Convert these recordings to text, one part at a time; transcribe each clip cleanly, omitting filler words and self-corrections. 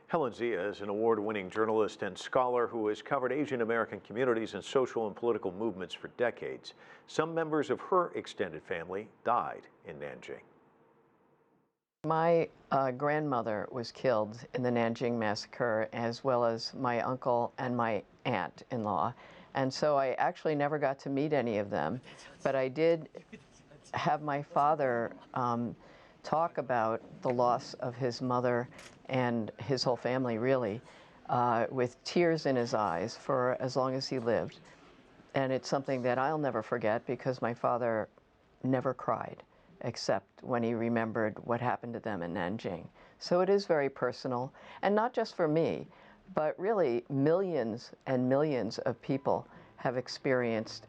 Helen Zia is an award-winning journalist and scholar who has covered Asian American communities and social and political movements for decades. Some members of her extended family died in Nanjing. My grandmother was killed in the Nanjing Massacre, as well as my uncle and my aunt-in-law. And so I actually never got to meet any of them, but I did have my father talk about the loss of his mother and his whole family, really, with tears in his eyes for as long as he lived. And it's something that I'll never forget because my father never cried, except when he remembered what happened to them in Nanjing. So it is very personal, and not just for me, but really millions and millions of people have experienced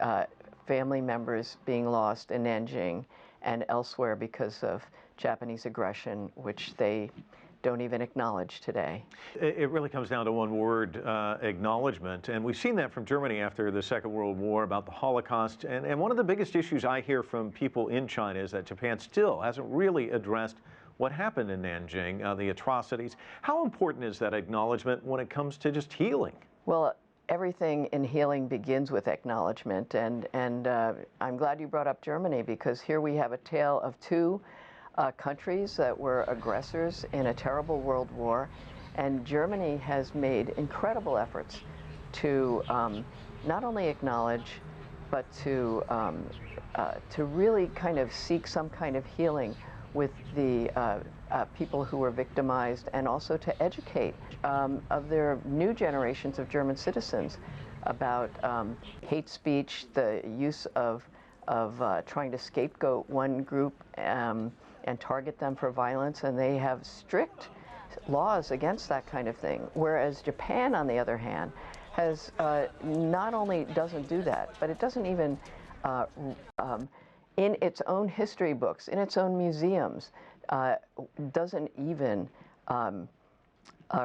family members being lost in Nanjing and elsewhere because of Japanese aggression, which they don't even acknowledge today. It really comes down to one word, acknowledgement. And we've seen that from Germany after the Second World War about the Holocaust. And one of the biggest issues I hear from people in China is that Japan still hasn't really addressed what happened in Nanjing, the atrocities. How important is that acknowledgement when it comes to just healing? Well, everything in healing begins with acknowledgement. And I'm glad you brought up Germany, because here we have a tale of two countries that were aggressors in a terrible world war, and Germany has made incredible efforts to not only acknowledge, but to really kind of seek some kind of healing with the people who were victimized, and also to educate of their new generations of German citizens about hate speech, the use of trying to scapegoat one group and target them for violence, and they have strict laws against that kind of thing. Whereas Japan, on the other hand, has not only doesn't do that, but it doesn't even, in its own history books, in its own museums, doesn't even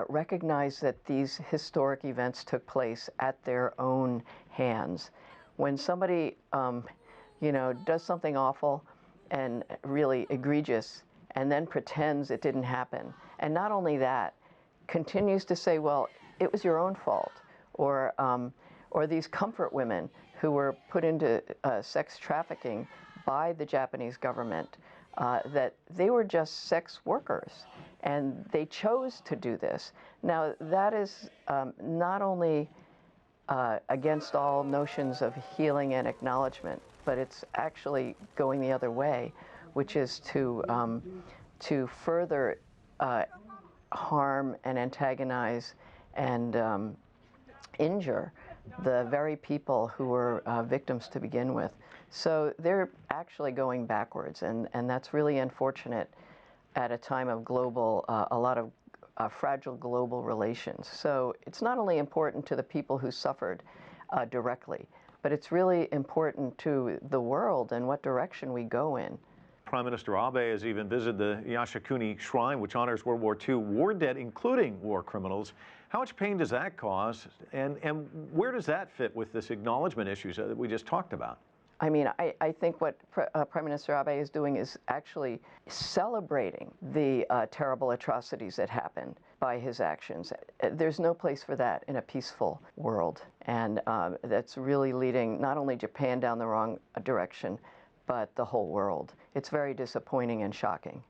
recognize that these historic events took place at their own hands. When somebody, does something awful and really egregious, and then pretends it didn't happen, and not only that, continues to say, well, it was your own fault, or these comfort women who were put into sex trafficking by the Japanese government, that they were just sex workers, and they chose to do this. Now, that is not only against all notions of healing and acknowledgement, but it's actually going the other way, which is to further harm and antagonize and injure the very people who were victims to begin with. So they're actually going backwards, and that's really unfortunate at a time of global, a lot of fragile global relations. So it's not only important to the people who suffered directly, but it's really important to the world and what direction we go in. Prime Minister Abe has even visited the Yasukuni Shrine, which honors World War II war dead, including war criminals. How much pain does that cause, and where does that fit with this acknowledgement issues that we just talked about? I mean, I think what Prime Minister Abe is doing is actually celebrating the terrible atrocities that happened by his actions. There's no place for that in a peaceful world, and that's really leading not only Japan down the wrong direction, but the whole world. It's very disappointing and shocking.